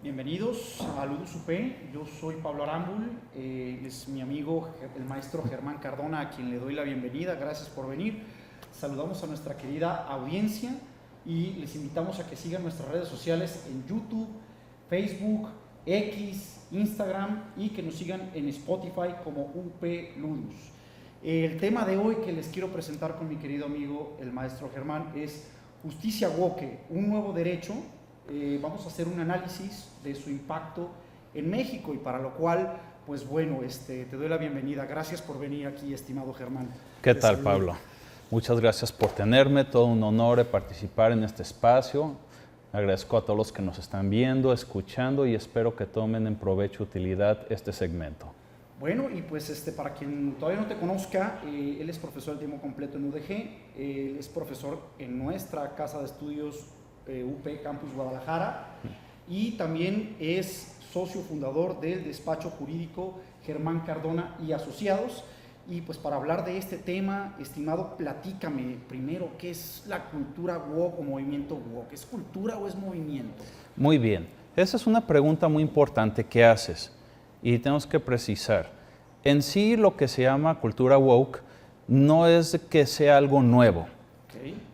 Bienvenidos a Ludus UP. Yo soy Pablo Arambul, es mi amigo el maestro Germán Cardona, a quien le doy la bienvenida. Gracias por venir. Saludamos a nuestra querida audiencia y les invitamos a que sigan nuestras redes sociales en YouTube, Facebook, X, Instagram y que nos sigan en Spotify como UP Ludus. El tema de hoy que les quiero presentar con mi querido amigo el maestro Germán es Justicia Woke, un nuevo derecho. Vamos a hacer un análisis de su impacto en México y para lo cual, pues bueno, te doy la bienvenida. Gracias por venir aquí, estimado Germán. ¿Qué tal, Pablo? Muchas gracias por tenerme, todo un honor participar en este espacio. Agradezco a todos los que nos están viendo, escuchando y espero que tomen en provecho utilidad este segmento. Bueno, y pues para quien todavía no te conozca, él es profesor de tiempo completo en UDG, él es profesor en nuestra casa de estudios UP Campus Guadalajara y también es socio fundador del despacho jurídico Germán Cardona y Asociados. Y pues para hablar de este tema, estimado, platícame primero, ¿qué es la cultura woke o movimiento woke? ¿Es cultura o es movimiento? Muy bien, esa es una pregunta muy importante que haces y tenemos que precisar. En sí, lo que se llama cultura woke no es que sea algo nuevo.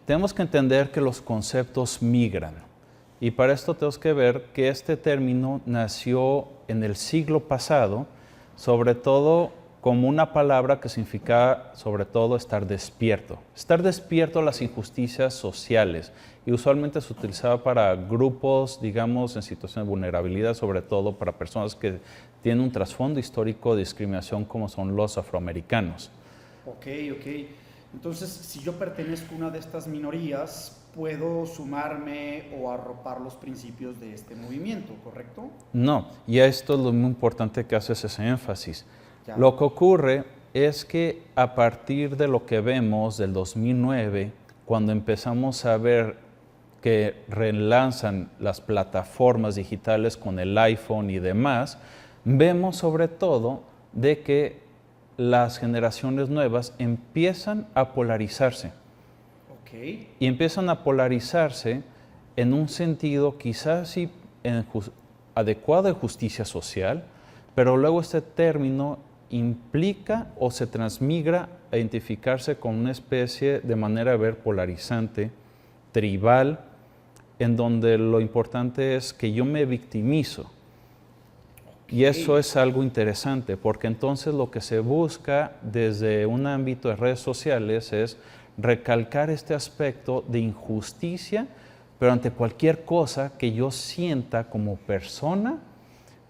Tenemos que entender que los conceptos migran y para esto tenemos que ver que este término nació en el siglo pasado, sobre todo como una palabra que significa sobre todo estar despierto a las injusticias sociales y usualmente se utilizaba para grupos, digamos, en situación de vulnerabilidad, sobre todo para personas que tienen un trasfondo histórico de discriminación como son los afroamericanos. Ok. Entonces, si yo pertenezco a una de estas minorías, ¿puedo sumarme o arropar los principios de este movimiento, correcto? No, y a esto es lo muy importante que haces ese énfasis. Ya. Lo que ocurre es que a partir de lo que vemos del 2009, cuando empezamos a ver que relanzan las plataformas digitales con el iPhone y demás, vemos sobre todo de que las generaciones nuevas empiezan a polarizarse. Y empiezan a polarizarse en un sentido quizás sí adecuado de justicia social, pero luego este término implica o se transmigra a identificarse con una especie de manera de ver polarizante, tribal, en donde lo importante es que yo me victimizo. Y eso es algo interesante, porque entonces lo que se busca desde un ámbito de redes sociales es recalcar este aspecto de injusticia, pero ante cualquier cosa que yo sienta como persona,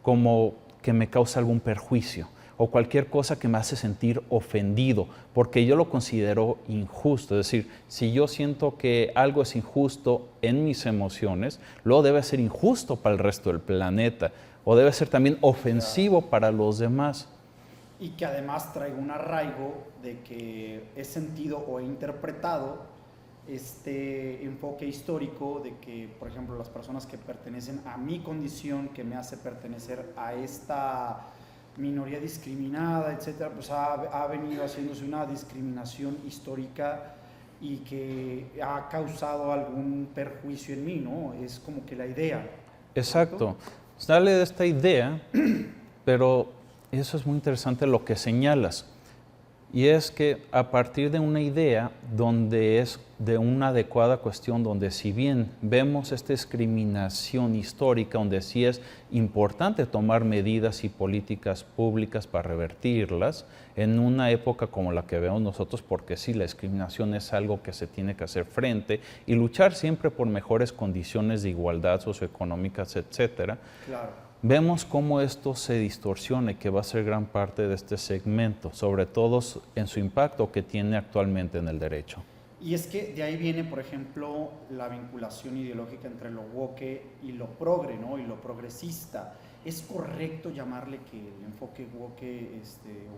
como que me causa algún perjuicio, o cualquier cosa que me hace sentir ofendido, porque yo lo considero injusto. Es decir, si yo siento que algo es injusto en mis emociones, luego debe ser injusto para el resto del planeta, o debe ser también ofensivo para los demás. Y que además traigo un arraigo de que he sentido o he interpretado este enfoque histórico de que, por ejemplo, las personas que pertenecen a mi condición, que me hace pertenecer a esta minoría discriminada, etcétera, pues ha venido haciéndose una discriminación histórica y que ha causado algún perjuicio en mí, ¿no? Es como que la idea. Exacto. Sale de esta idea, pero eso es muy interesante lo que señalas. Y es que a partir de una idea donde es de una adecuada cuestión, donde si bien vemos esta discriminación histórica, donde sí es importante tomar medidas y políticas públicas para revertirlas, en una época como la que vemos nosotros, porque sí, la discriminación es algo que se tiene que hacer frente y luchar siempre por mejores condiciones de igualdad socioeconómicas, etcétera. Claro. Vemos cómo esto se distorsiona y que va a ser gran parte de este segmento, sobre todo en su impacto que tiene actualmente en el derecho. Y es que de ahí viene, por ejemplo, la vinculación ideológica entre lo woke y lo progre, ¿no? Y lo progresista. ¿Es correcto llamarle que el enfoque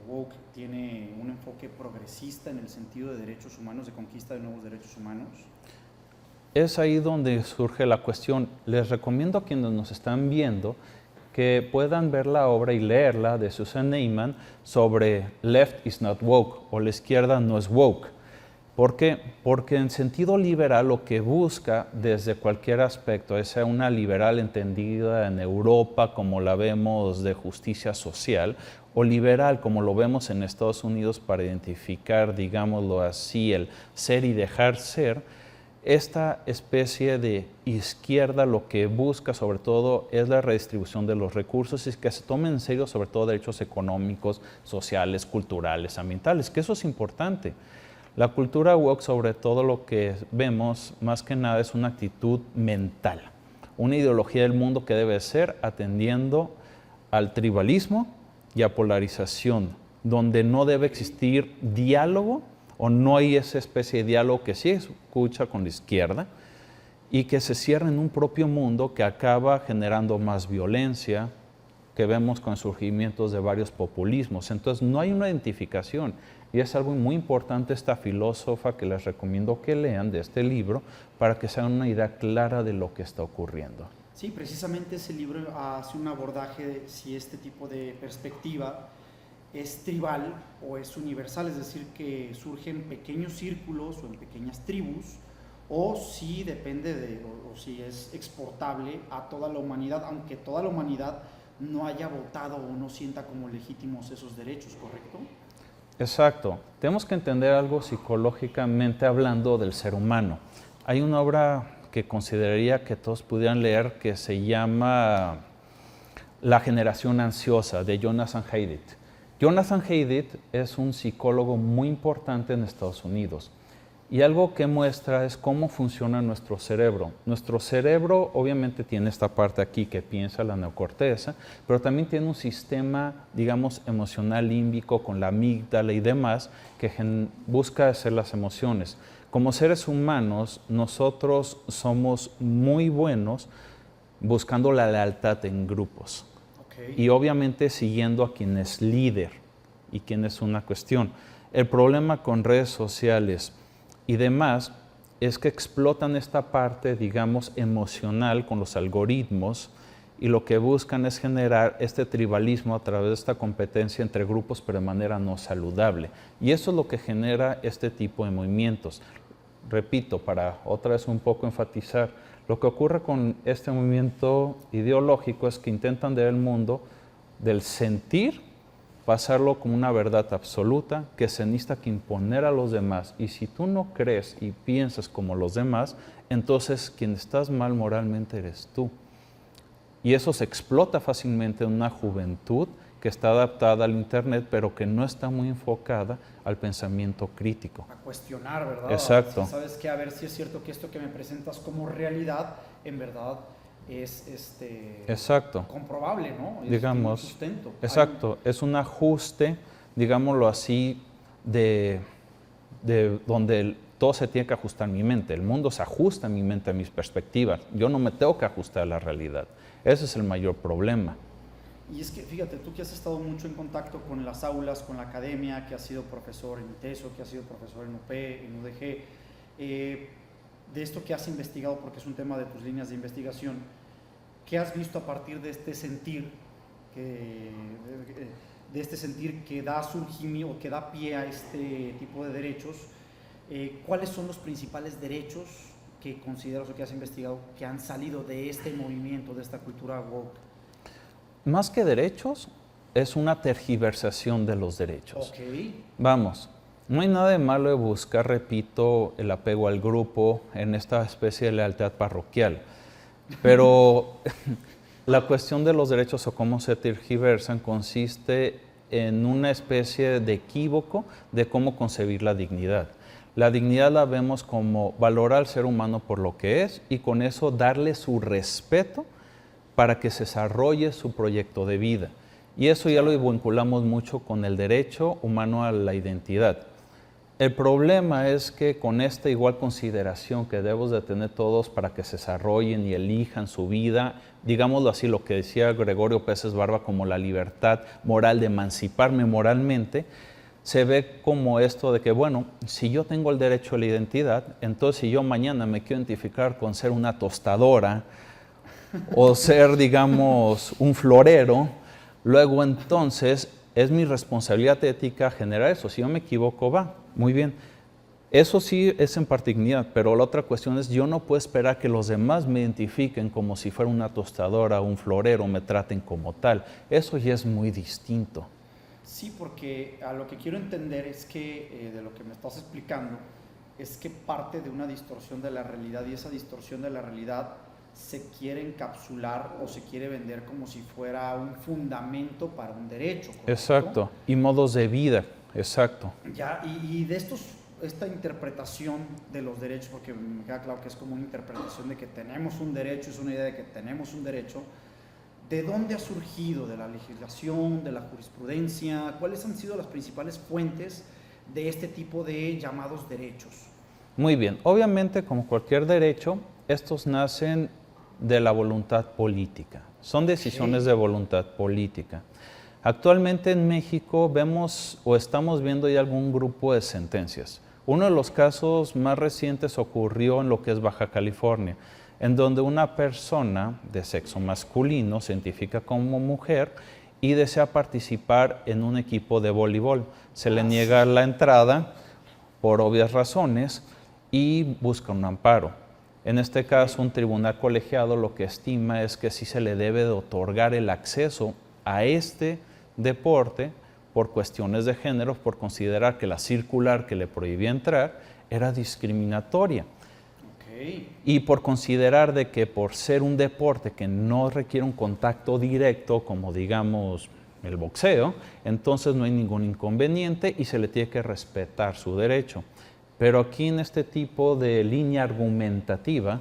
woke tiene un enfoque progresista en el sentido de derechos humanos, de conquista de nuevos derechos humanos? Es ahí donde surge la cuestión. Les recomiendo a quienes nos están viendo que puedan ver la obra y leerla de Susan Neiman sobre Left is not woke o la izquierda no es woke. ¿Por qué? Porque en sentido liberal lo que busca desde cualquier aspecto, es una liberal entendida en Europa como la vemos de justicia social, o liberal como lo vemos en Estados Unidos para identificar, digámoslo así, el ser y dejar ser. Esta especie de izquierda lo que busca sobre todo es la redistribución de los recursos y que se tomen en serio sobre todo derechos económicos, sociales, culturales, ambientales, que eso es importante. La cultura woke, sobre todo lo que vemos más que nada es una actitud mental, una ideología del mundo que debe ser atendiendo al tribalismo y a polarización, donde no debe existir diálogo o no hay esa especie de diálogo que sí escucha con la izquierda y que se cierra en un propio mundo que acaba generando más violencia, que vemos con surgimientos de varios populismos. Entonces no hay una identificación y es algo muy importante esta filósofa que les recomiendo que lean de este libro para que se hagan una idea clara de lo que está ocurriendo. Sí, precisamente ese libro hace un abordaje de si este tipo de perspectiva es tribal o es universal, es decir, que surge en pequeños círculos o en pequeñas tribus, o si depende de, o si es exportable a toda la humanidad, aunque toda la humanidad no haya votado o no sienta como legítimos esos derechos, ¿correcto? Exacto. Tenemos que entender algo psicológicamente hablando del ser humano. Hay una obra que consideraría que todos pudieran leer que se llama La generación ansiosa, de Jonathan Haidt. Jonathan Haidt es un psicólogo muy importante en Estados Unidos y algo que muestra es cómo funciona nuestro cerebro. Nuestro cerebro obviamente tiene esta parte aquí que piensa, la neocorteza, pero también tiene un sistema, digamos, emocional límbico con la amígdala y demás que busca hacer las emociones. Como seres humanos, nosotros somos muy buenos buscando la lealtad en grupos. Y obviamente siguiendo a quien es líder y quien es una cuestión. El problema con redes sociales y demás es que explotan esta parte, digamos, emocional con los algoritmos y lo que buscan es generar este tribalismo a través de esta competencia entre grupos pero de manera no saludable. Y eso es lo que genera este tipo de movimientos. Repito, para otra vez un poco enfatizar, lo que ocurre con este movimiento ideológico es que intentan ver el mundo del sentir, pasarlo como una verdad absoluta, que se necesita que imponer a los demás. Y si tú no crees y piensas como los demás, entonces quien estás mal moralmente eres tú. Y eso se explota fácilmente en una juventud que está adaptada al Internet, pero que no está muy enfocada al pensamiento crítico. A cuestionar, ¿verdad? Exacto. ¿Sabes qué? A ver si es cierto que esto que me presentas como realidad, en verdad es exacto. comprobable, ¿no? Digamos, tiene sustento. exacto. Es un ajuste, digámoslo así, de donde todo se tiene que ajustar a mi mente. El mundo se ajusta a mi mente, a mis perspectivas. Yo no me tengo que ajustar a la realidad. Ese es el mayor problema. Y es que, fíjate, tú que has estado mucho en contacto con las aulas, con la academia, que has sido profesor en ITESO, que has sido profesor en UP, en UDG, de esto que has investigado, porque es un tema de tus líneas de investigación, ¿qué has visto a partir de este sentir que da surgimiento o que da pie a este tipo de derechos? ¿Cuáles son los principales derechos que consideras o que has investigado que han salido de este movimiento, de esta cultura woke? Más que derechos, es una tergiversación de los derechos. Okay. Vamos, no hay nada de malo de buscar, repito, el apego al grupo en esta especie de lealtad parroquial. Pero la cuestión de los derechos o cómo se tergiversan consiste en una especie de equívoco de cómo concebir la dignidad. La dignidad la vemos como valorar al ser humano por lo que es y con eso darle su respeto para que se desarrolle su proyecto de vida. Y eso ya lo vinculamos mucho con el derecho humano a la identidad. El problema es que con esta igual consideración que debemos de tener todos para que se desarrollen y elijan su vida, digámoslo así, lo que decía Gregorio Pérez Barba como la libertad moral de emanciparme moralmente, se ve como esto de que, bueno, si yo tengo el derecho a la identidad, entonces si yo mañana me quiero identificar con ser una tostadora o ser, digamos, un florero, luego entonces es mi responsabilidad ética generar eso. Si yo me equivoco, va, muy bien. Eso sí es en particular, pero la otra cuestión es yo no puedo esperar que los demás me identifiquen como si fuera una tostadora, un florero, me traten como tal. Eso ya es muy distinto. Sí, porque a lo que quiero entender es que, de lo que me estás explicando, es que parte de una distorsión de la realidad y esa distorsión de la realidad se quiere encapsular o se quiere vender como si fuera un fundamento para un derecho, ¿correcto? Exacto, y modos de vida, exacto. Ya, y de esta interpretación de los derechos, porque me queda claro que es como una interpretación de que tenemos un derecho, es una idea de que tenemos un derecho. ¿De dónde ha surgido? ¿De la legislación, de la jurisprudencia? ¿Cuáles han sido las principales fuentes de este tipo de llamados derechos? Muy bien, obviamente como cualquier derecho, estos nacen de la voluntad política, son decisiones de voluntad política. Actualmente en México vemos o estamos viendo ya algún grupo de sentencias. Uno de los casos más recientes ocurrió en lo que es Baja California, en donde una persona de sexo masculino se identifica como mujer y desea participar en un equipo de voleibol. Se le niega la entrada por obvias razones y busca un amparo. En este caso, un tribunal colegiado lo que estima es que sí se le debe de otorgar el acceso a este deporte por cuestiones de género, por considerar que la circular que le prohibía entrar era discriminatoria. Y por considerar de que por ser un deporte que no requiere un contacto directo, como digamos el boxeo, entonces no hay ningún inconveniente y se le tiene que respetar su derecho. Pero aquí en este tipo de línea argumentativa,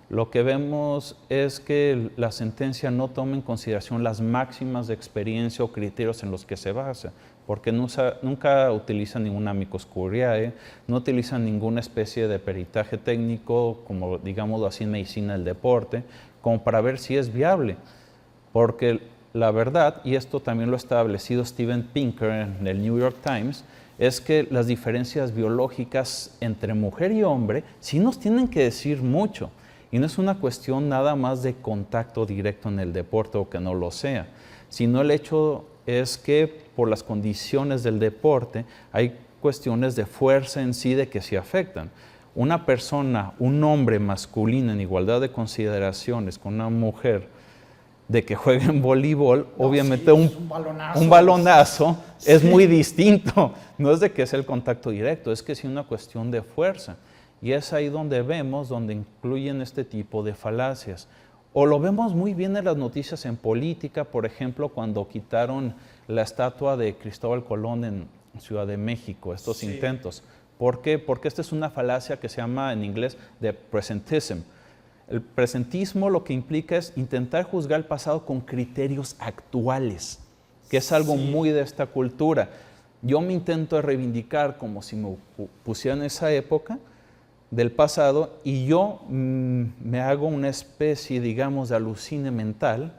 lo que vemos es que la sentencia no toma en consideración las máximas de experiencia o criterios en los que se basa, porque nunca utiliza ningún amicus curiae, no utiliza ninguna especie de peritaje técnico, como digámoslo así en medicina del deporte, como para ver si es viable. Porque la verdad, y esto también lo ha establecido Steven Pinker en el New York Times, es que las diferencias biológicas entre mujer y hombre sí nos tienen que decir mucho. Y no es una cuestión nada más de contacto directo en el deporte o que no lo sea, sino el hecho es que por las condiciones del deporte hay cuestiones de fuerza en sí de que se afectan. Una persona, un hombre masculino en igualdad de consideraciones con una mujer de que juegue en voleibol, no, obviamente sí, un balonazo sí. Es muy distinto. No es de que sea el contacto directo, es que es una cuestión de fuerza. Y es ahí donde vemos, donde incluyen este tipo de falacias. O lo vemos muy bien en las noticias en política, por ejemplo, cuando quitaron la estatua de Cristóbal Colón en Ciudad de México, estos sí. Intentos. ¿Por qué? Porque esta es una falacia que se llama en inglés de presentism. El presentismo lo que implica es intentar juzgar el pasado con criterios actuales, que es algo sí. Muy de esta cultura. Yo me intento reivindicar como si me pusiera en esa época del pasado y yo me hago una especie, digamos, de alucine mental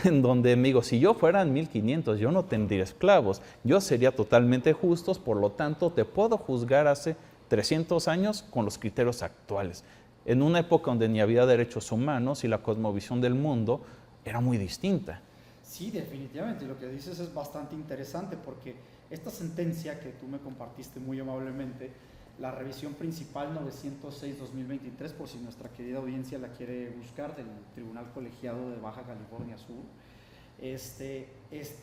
en donde me digo, si yo fuera en 1500, yo no tendría esclavos, yo sería totalmente justos, por lo tanto, te puedo juzgar hace 300 años con los criterios actuales. En una época donde ni había derechos humanos y la cosmovisión del mundo era muy distinta. Sí, definitivamente, lo que dices es bastante interesante porque esta sentencia que tú me compartiste muy amablemente, la revisión principal 906-2023, por si nuestra querida audiencia la quiere buscar, del Tribunal Colegiado de Baja California Sur,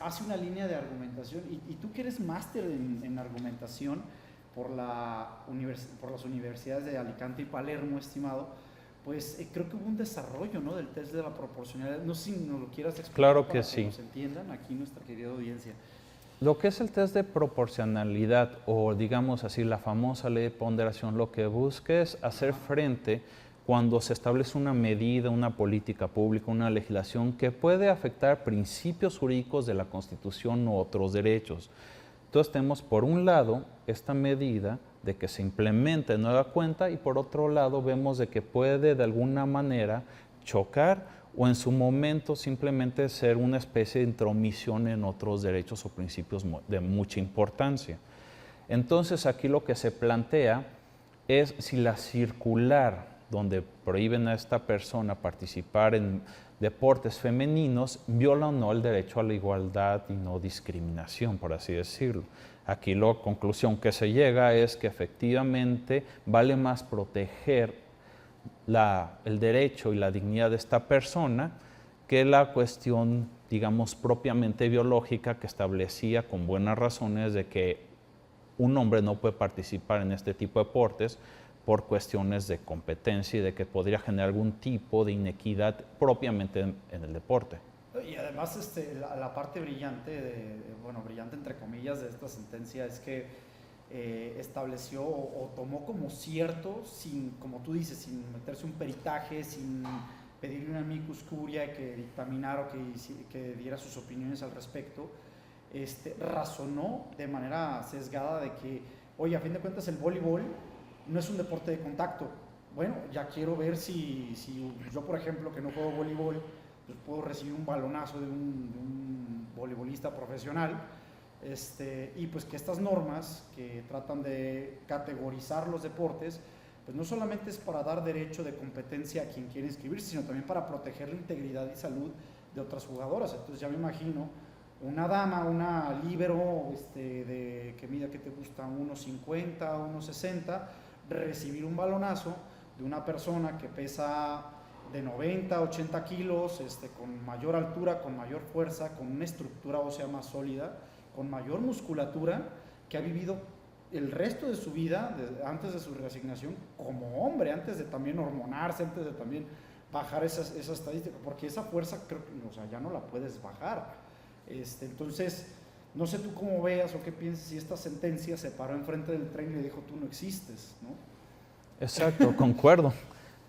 hace una línea de argumentación, y tú que eres máster en argumentación por las universidades de Alicante y Palermo, estimado, pues creo que hubo un desarrollo, ¿no?, del test de la proporcionalidad. No sé si nos lo quieras explicar. Claro que para sí. nos entiendan aquí nuestra querida audiencia. Lo que es el test de proporcionalidad o digamos así la famosa ley de ponderación, lo que busca es hacer frente cuando se establece una medida, una política pública, una legislación que puede afectar principios jurídicos de la Constitución u otros derechos. Entonces tenemos por un lado esta medida de que se implemente de nueva cuenta y por otro lado vemos de que puede de alguna manera chocar o en su momento simplemente ser una especie de intromisión en otros derechos o principios de mucha importancia. Entonces aquí lo que se plantea es si la circular donde prohíben a esta persona participar en deportes femeninos viola o no el derecho a la igualdad y no discriminación, por así decirlo. Aquí la conclusión que se llega es que efectivamente vale más proteger el derecho y la dignidad de esta persona que la cuestión, digamos, propiamente biológica que establecía con buenas razones de que un hombre no puede participar en este tipo de deportes por cuestiones de competencia y de que podría generar algún tipo de inequidad propiamente en el deporte. Y además la parte brillante, bueno, brillante entre comillas de esta sentencia es que estableció o tomó como cierto, sin, como tú dices, sin meterse un peritaje, sin pedirle una amicus curiae que dictaminara o que diera sus opiniones al respecto, razonó de manera sesgada de que, oye, a fin de cuentas el voleibol no es un deporte de contacto. Bueno, ya quiero ver si yo, por ejemplo, que no juego voleibol, pues puedo recibir un balonazo de un voleibolista profesional, y pues que estas normas que tratan de categorizar los deportes, pues no solamente es para dar derecho de competencia a quien quiere inscribirse, sino también para proteger la integridad y salud de otras jugadoras. Entonces ya me imagino una dama, una líbero que mida, ¿qué te gusta? 1.50, 1.60, recibir un balonazo de una persona que pesa de 90, 80 kilos, con mayor altura, con mayor fuerza, con una estructura ósea más sólida, con mayor musculatura, que ha vivido el resto de su vida, antes de su reasignación, como hombre, antes de también hormonarse, antes de también bajar esa estadística, porque esa fuerza creo que, o sea, ya no la puedes bajar. Entonces, no sé tú cómo veas o qué piensas si esta sentencia se paró enfrente del tren y le dijo, tú no existes, ¿no? Exacto, concuerdo.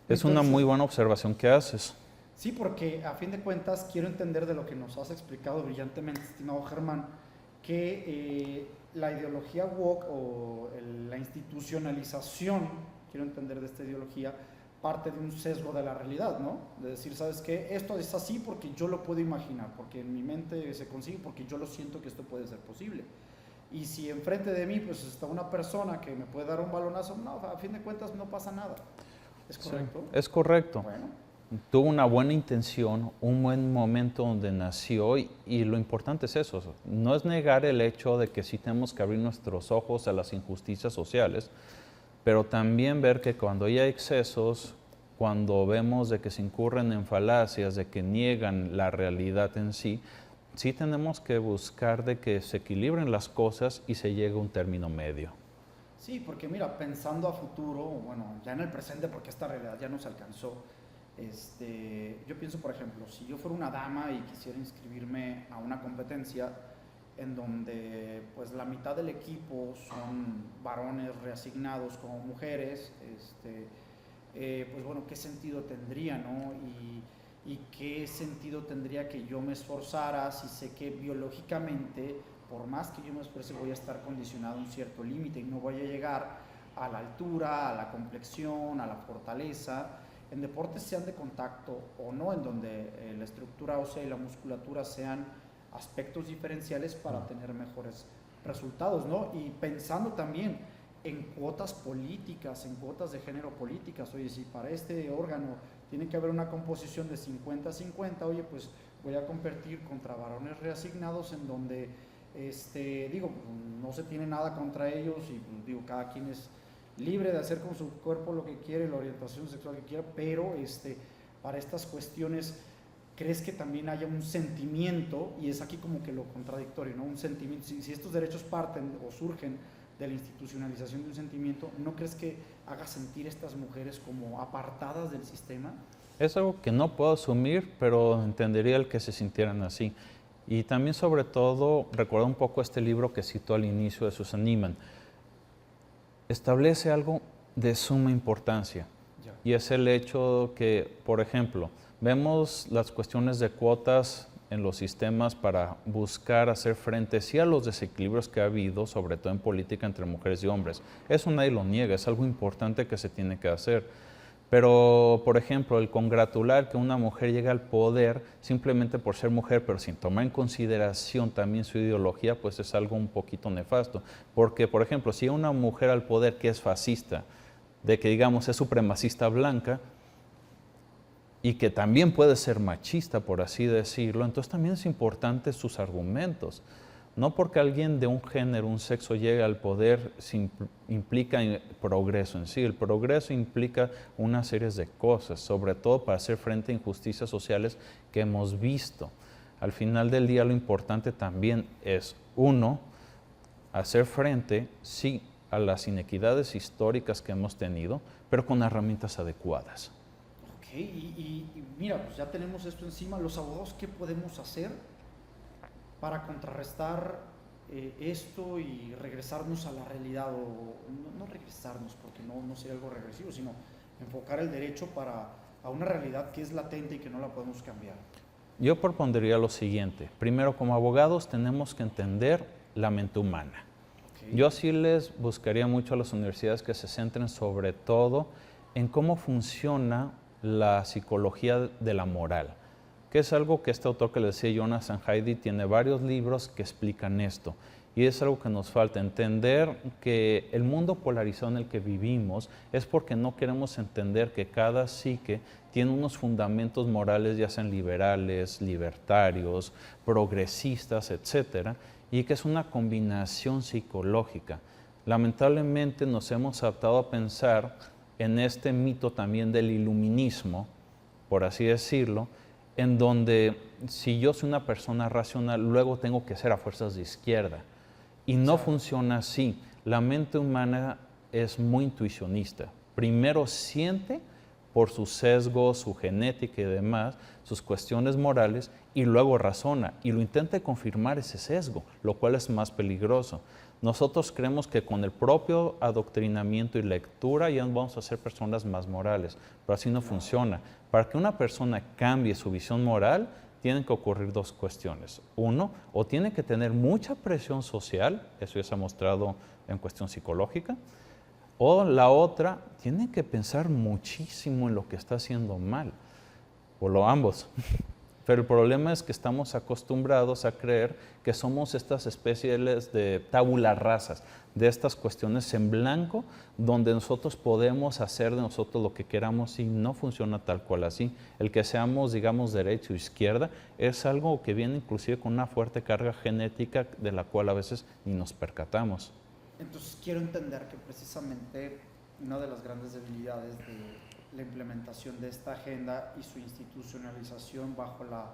Es una muy buena observación que haces. Sí, porque a fin de cuentas quiero entender de lo que nos has explicado brillantemente, estimado Germán, que la ideología woke o la institucionalización, quiero entender de esta ideología, parte de un sesgo de la realidad, ¿no? De decir, ¿sabes qué? Esto es así porque yo lo puedo imaginar, porque en mi mente se consigue, porque yo lo siento que esto puede ser posible. Y si enfrente de mí pues está una persona que me puede dar un balonazo, no, a fin de cuentas no pasa nada. ¿Es correcto? Sí, es correcto. Bueno. Tuvo una buena intención, un buen momento donde nació y lo importante es eso, no es negar el hecho de que sí tenemos que abrir nuestros ojos a las injusticias sociales, pero también ver que cuando hay excesos, cuando vemos de que se incurren en falacias, de que niegan la realidad en sí, sí tenemos que buscar de que se equilibren las cosas y se llegue a un término medio. Sí, porque mira, pensando a futuro, bueno, ya en el presente porque esta realidad ya nos alcanzó, yo pienso, por ejemplo, si yo fuera una dama y quisiera inscribirme a una competencia en donde pues la mitad del equipo son varones reasignados como mujeres, pues bueno, ¿qué sentido tendría, no? Y qué sentido tendría que yo me esforzara si sé que biológicamente, por más que yo me esfuerce, voy a estar condicionado a un cierto límite y no voy a llegar a la altura, a la complexión, a la fortaleza, en deportes sean de contacto o no, en donde la estructura ósea y la musculatura sean aspectos diferenciales para tener mejores resultados, ¿no? Y pensando también en cuotas políticas, en cuotas de género políticas, oye, si para este órgano tiene que haber una composición de 50-50, oye, pues voy a competir contra varones reasignados en donde, digo, no se tiene nada contra ellos y pues, digo, cada quien es libre de hacer con su cuerpo lo que quiere, la orientación sexual que quiera, pero para estas cuestiones, ¿crees que también haya un sentimiento? Y es aquí como que lo contradictorio, ¿no? Un sentimiento, si estos derechos parten o surgen de la institucionalización de un sentimiento, ¿no crees que haga sentir a estas mujeres como apartadas del sistema? Es algo que no puedo asumir, pero entendería el que se sintieran así. Y también, sobre todo, recuerdo un poco este libro que citó al inicio de Susan Neiman. Establece algo de suma importancia, y es el hecho que, por ejemplo, vemos las cuestiones de cuotas en los sistemas para buscar hacer frente sí a los desequilibrios que ha habido, sobre todo en política entre mujeres y hombres. Eso nadie lo niega, es algo importante que se tiene que hacer. Pero, por ejemplo, el congratular que una mujer llegue al poder simplemente por ser mujer, pero sin tomar en consideración también su ideología, pues es algo un poquito nefasto. Porque, por ejemplo, si hay una mujer al poder que es fascista, de que digamos es supremacista blanca, y que también puede ser machista, por así decirlo, entonces también es importante sus argumentos. No porque alguien de un género, un sexo llegue al poder implica progreso en sí. El progreso implica una serie de cosas, sobre todo para hacer frente a injusticias sociales que hemos visto. Al final del día lo importante también es, uno, hacer frente, sí, a las inequidades históricas que hemos tenido, pero con herramientas adecuadas. Ok, y mira, pues ya tenemos esto encima. Los abogados, ¿qué podemos hacer para contrarrestar esto y regresarnos a la realidad? O no regresarnos, porque no sería algo regresivo, sino enfocar el derecho a una realidad que es latente y que no la podemos cambiar. Yo propondría lo siguiente. Primero, como abogados tenemos que entender la mente humana. Okay. Yo sí les buscaría mucho a las universidades que se centren sobre todo en cómo funciona la psicología de la moral, que es algo que este autor que le decía, Jonathan Haidt, tiene varios libros que explican esto. Y es algo que nos falta, entender que el mundo polarizado en el que vivimos es porque no queremos entender que cada psique tiene unos fundamentos morales, ya sean liberales, libertarios, progresistas, etcétera, y que es una combinación psicológica. Lamentablemente nos hemos adaptado a pensar en este mito también del iluminismo, por así decirlo, en donde si yo soy una persona racional, luego tengo que ser a fuerzas de izquierda. Y no funciona así. La mente humana es muy intuicionista. Primero siente por sus sesgos, su genética y demás, sus cuestiones morales, y luego razona. Y lo intenta confirmar ese sesgo, lo cual es más peligroso. Nosotros creemos que con el propio adoctrinamiento y lectura ya vamos a ser personas más morales, pero así no funciona. Para que una persona cambie su visión moral, tienen que ocurrir dos cuestiones. Uno, o tiene que tener mucha presión social, eso ya se ha mostrado en cuestión psicológica, o la otra, tiene que pensar muchísimo en lo que está haciendo mal, o ambos. Pero el problema es que estamos acostumbrados a creer que somos estas especies de tabula rasas, de estas cuestiones en blanco, donde nosotros podemos hacer de nosotros lo que queramos y no funciona tal cual así. El que seamos, digamos, derecha o izquierda es algo que viene inclusive con una fuerte carga genética de la cual a veces ni nos percatamos. Entonces quiero entender que precisamente una de las grandes debilidades de la implementación de esta agenda y su institucionalización bajo la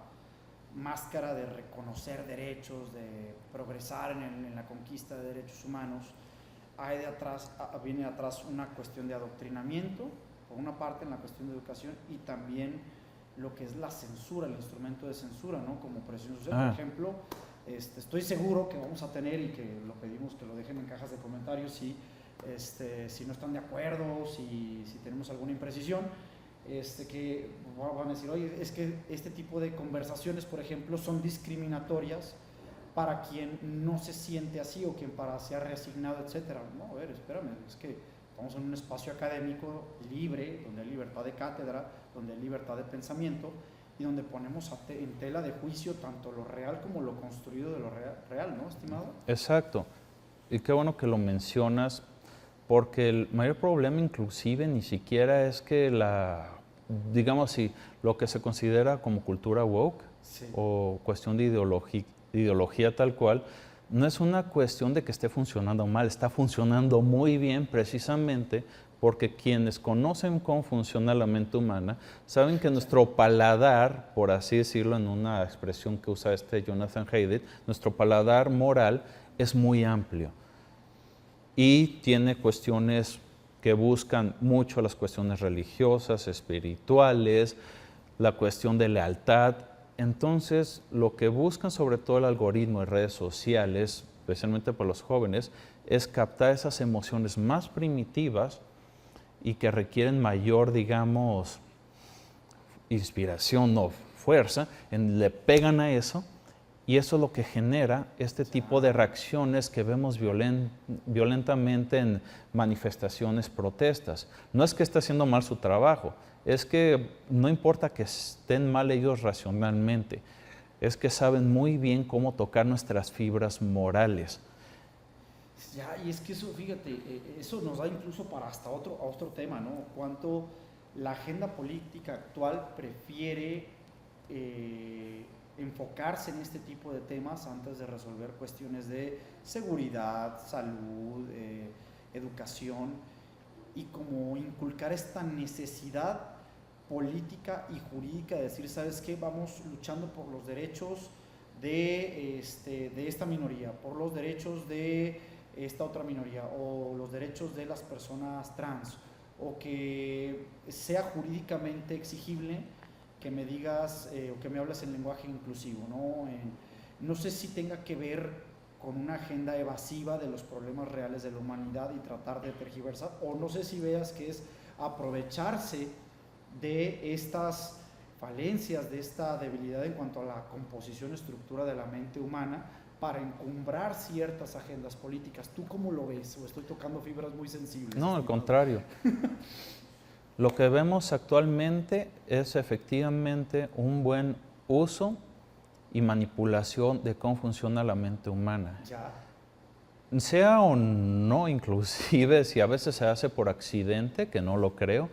máscara de reconocer derechos, de progresar en la conquista de derechos humanos, viene atrás una cuestión de adoctrinamiento, por una parte en la cuestión de educación, y también lo que es la censura, el instrumento de censura, ¿no? Como presión social. Por ejemplo, estoy seguro que vamos a tener, y que lo pedimos que lo dejen en cajas de comentarios, si no están de acuerdo, si tenemos alguna imprecisión, que van a decir, oye, es que este tipo de conversaciones, por ejemplo, son discriminatorias para quien no se siente así o quien se ha reasignado, etcétera. No, a ver, espérame, es que estamos en un espacio académico libre, donde hay libertad de cátedra, donde hay libertad de pensamiento, y donde ponemos en tela de juicio tanto lo real como lo construido de lo real, ¿no, estimado? Exacto. Y qué bueno que lo mencionas, porque el mayor problema inclusive ni siquiera es que digamos así, lo que se considera como cultura woke, sí, o cuestión de ideología tal cual, no es una cuestión de que esté funcionando mal, está funcionando muy bien precisamente porque quienes conocen cómo funciona la mente humana saben que nuestro paladar, por así decirlo en una expresión que usa Jonathan Haidt, nuestro paladar moral es muy amplio y tiene cuestiones que buscan mucho las cuestiones religiosas, espirituales, la cuestión de lealtad. Entonces, lo que buscan sobre todo el algoritmo de redes sociales, especialmente para los jóvenes, es captar esas emociones más primitivas y que requieren mayor, digamos, inspiración o fuerza, le pegan a eso, y eso es lo que genera este tipo de reacciones que vemos violentamente en manifestaciones, protestas. No es que esté haciendo mal su trabajo, es que no importa que estén mal ellos racionalmente, es que saben muy bien cómo tocar nuestras fibras morales. Ya, y es que eso, fíjate, eso nos da incluso para hasta otro tema, ¿no? Cuánto la agenda política actual prefiere enfocarse en este tipo de temas antes de resolver cuestiones de seguridad, salud, educación, y como inculcar esta necesidad política y jurídica de decir, ¿sabes qué? Vamos luchando por los derechos de esta minoría, por los derechos de esta otra minoría, o los derechos de las personas trans, o que sea jurídicamente exigible que me digas o que me hables en lenguaje inclusivo, ¿no? No sé si tenga que ver con una agenda evasiva de los problemas reales de la humanidad y tratar de tergiversar, o no sé si veas que es aprovecharse de estas falencias, de esta debilidad en cuanto a la composición, estructura de la mente humana, para encumbrar ciertas agendas políticas. ¿Tú cómo lo ves? ¿O estoy tocando fibras muy sensibles? No, al contrario. Lo que vemos actualmente es efectivamente un buen uso y manipulación de cómo funciona la mente humana. Ya. Sea o no, inclusive si a veces se hace por accidente, que no lo creo,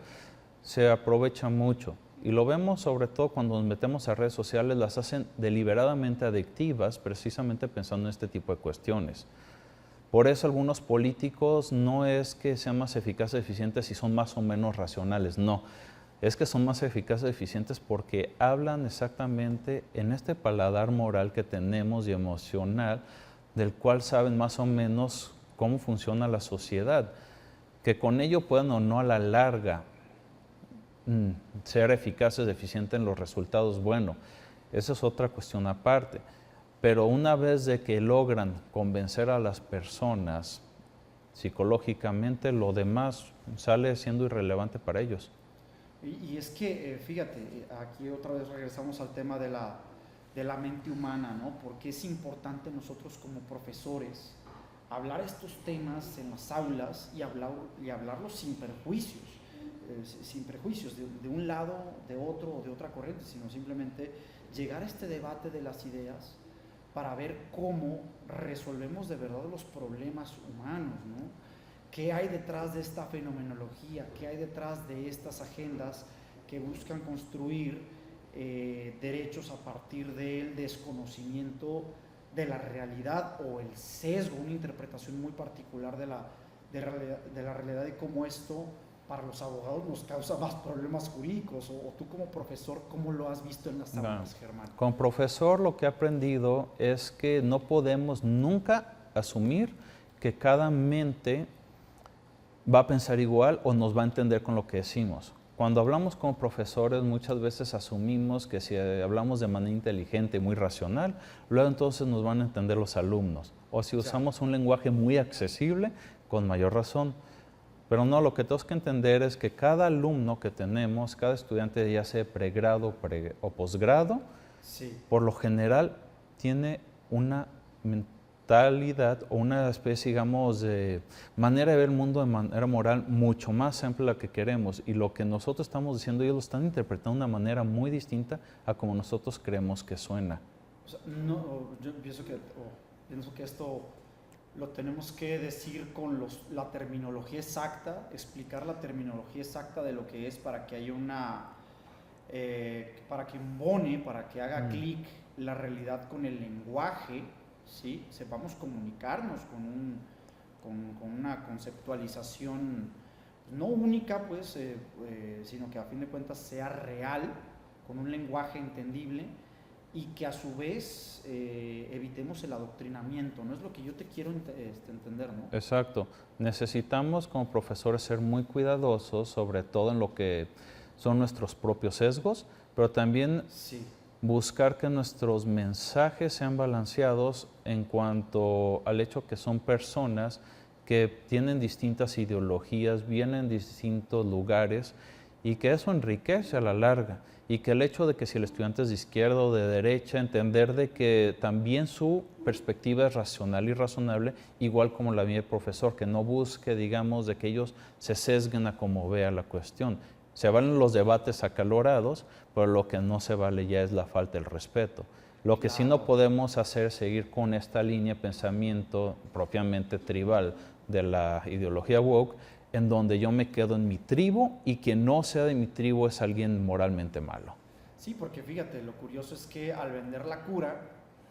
se aprovecha mucho. Y lo vemos sobre todo cuando nos metemos a redes sociales, las hacen deliberadamente adictivas, precisamente pensando en este tipo de cuestiones. Por eso algunos políticos no es que sean más eficaces, eficientes y son más o menos racionales, no. Es que son más eficaces, eficientes porque hablan exactamente en este paladar moral que tenemos y emocional, del cual saben más o menos cómo funciona la sociedad. Que con ello puedan o no a la larga ser eficaces, eficientes en los resultados, bueno, esa es otra cuestión aparte. Pero una vez de que logran convencer a las personas psicológicamente, lo demás sale siendo irrelevante para ellos. Y es que, fíjate, aquí otra vez regresamos al tema de la mente humana, ¿no? Porque es importante nosotros como profesores hablar estos temas en las aulas y hablarlos sin prejuicios. De un lado, de otro o de otra corriente, sino simplemente llegar a este debate de las ideas para ver cómo resolvemos de verdad los problemas humanos, ¿no? ¿Qué hay detrás de esta fenomenología? ¿Qué hay detrás de estas agendas que buscan construir derechos a partir del desconocimiento de la realidad o el sesgo, una interpretación muy particular de la realidad, y cómo esto para los abogados nos causa más problemas jurídicos? O tú como profesor, ¿cómo lo has visto en las aulas, Germán? Como profesor, lo que he aprendido es que no podemos nunca asumir que cada mente va a pensar igual o nos va a entender con lo que decimos. Cuando hablamos como profesores, muchas veces asumimos que si hablamos de manera inteligente y muy racional, luego entonces nos van a entender los alumnos. O si usamos un lenguaje muy accesible, con mayor razón. Pero no, lo que tenemos que entender es que cada alumno que tenemos, cada estudiante, ya sea pregrado o posgrado, sí, por lo general tiene una mentalidad o una especie, digamos, de manera de ver el mundo de manera moral mucho más amplia de la que queremos. Y lo que nosotros estamos diciendo, ellos lo están interpretando de una manera muy distinta a como nosotros creemos que suena. O sea, no, yo pienso que esto lo tenemos que decir con la terminología exacta, explicar la terminología exacta de lo que es, para que haya para que embone, para que haga clic la realidad con el lenguaje, ¿sí? Sepamos comunicarnos con una conceptualización no única, pues, sino que a fin de cuentas sea real, con un lenguaje entendible, y que a su vez evitemos el adoctrinamiento, ¿no? Es lo que yo te quiero entender, ¿no? Exacto. Necesitamos como profesores ser muy cuidadosos, sobre todo en lo que son nuestros propios sesgos, pero también buscar que nuestros mensajes sean balanceados en cuanto al hecho que son personas que tienen distintas ideologías, vienen de distintos lugares, y que eso enriquece a la larga. Y que el hecho de que si el estudiante es de izquierda o de derecha, entender de que también su perspectiva es racional y razonable, igual como la mía del profesor, que no busque, digamos, de que ellos se sesguen a como vea la cuestión. Se valen los debates acalorados, pero lo que no se vale ya es la falta del respeto. Lo que sí no podemos hacer es seguir con esta línea de pensamiento propiamente tribal de la ideología woke, en donde yo me quedo en mi tribu y quien no sea de mi tribu es alguien moralmente malo. Sí, porque fíjate, lo curioso es que al vender la cura,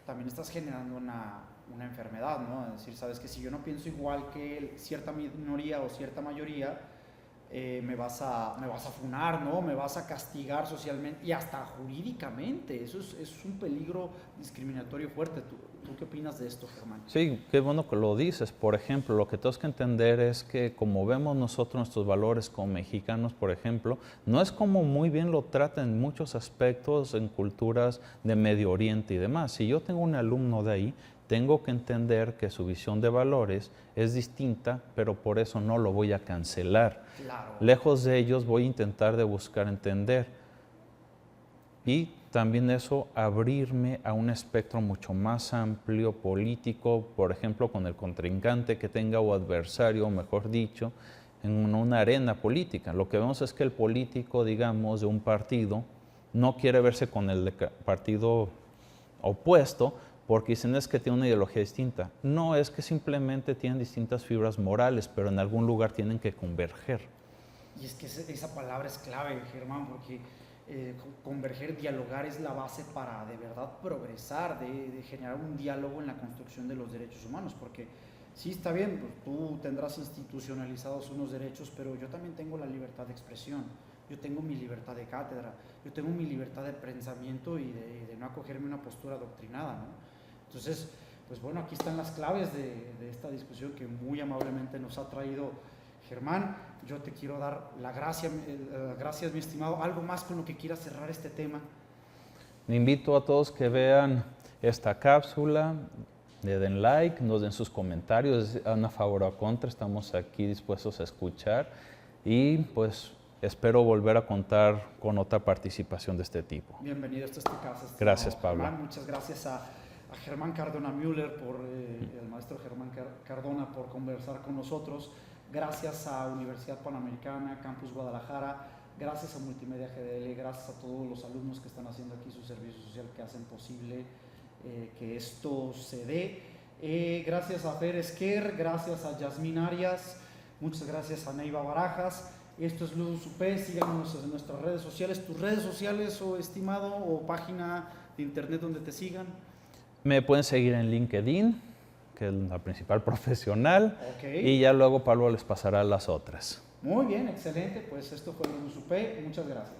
también estás generando una enfermedad, ¿no? Es decir, sabes que si yo no pienso igual que cierta minoría o cierta mayoría, me vas a funar, ¿no? Me vas a castigar socialmente y hasta jurídicamente. Eso es un peligro discriminatorio fuerte. ¿Tú qué opinas de esto, Germán? Sí, qué bueno que lo dices. Por ejemplo, lo que tenemos que entender es que como vemos nosotros nuestros valores como mexicanos, por ejemplo, no es como muy bien lo tratan en muchos aspectos en culturas de Medio Oriente y demás. Si yo tengo un alumno de ahí, tengo que entender que su visión de valores es distinta, pero por eso no lo voy a cancelar. Claro. Lejos de ellos voy a intentar de buscar entender. Y también eso, abrirme a un espectro mucho más amplio, político, por ejemplo, con el contrincante que tenga o adversario, mejor dicho, en una arena política. Lo que vemos es que el político, digamos, de un partido, no quiere verse con el partido opuesto, porque dicen es que tiene una ideología distinta. No, es que simplemente tienen distintas fibras morales, pero en algún lugar tienen que converger. Y es que esa palabra es clave, Germán, porque converger, dialogar es la base para de verdad progresar, de generar un diálogo en la construcción de los derechos humanos, porque sí está bien, pues, tú tendrás institucionalizados unos derechos, pero yo también tengo la libertad de expresión, yo tengo mi libertad de cátedra, yo tengo mi libertad de pensamiento y de no acogerme a una postura adoctrinada, ¿no? Entonces, pues bueno, aquí están las claves de esta discusión que muy amablemente nos ha traído Germán. Yo te quiero dar gracias, mi estimado. ¿Algo más con lo que quieras cerrar este tema? Me invito a todos que vean esta cápsula, le den like, nos den sus comentarios, a favor o a contra, estamos aquí dispuestos a escuchar y pues espero volver a contar con otra participación de este tipo. Bienvenido, esta es tu casa. Gracias, Pablo. Germán, muchas gracias a Germán Cardona Müller, el maestro Germán Cardona, por conversar con nosotros. Gracias a Universidad Panamericana, Campus Guadalajara, gracias a Multimedia GDL, gracias a todos los alumnos que están haciendo aquí su servicio social, que hacen posible que esto se dé. Gracias a Fer Esquer, gracias a Yasmín Arias, muchas gracias a Neiva Barajas. Esto es Ludus UP, síganos en nuestras redes sociales, tus redes sociales, estimado, o página de internet donde te sigan. Me pueden seguir en LinkedIn, que es la principal profesional, Okay. Y ya luego Pablo les pasará las otras. Muy bien, excelente, pues esto fue Ludus UP, muchas gracias.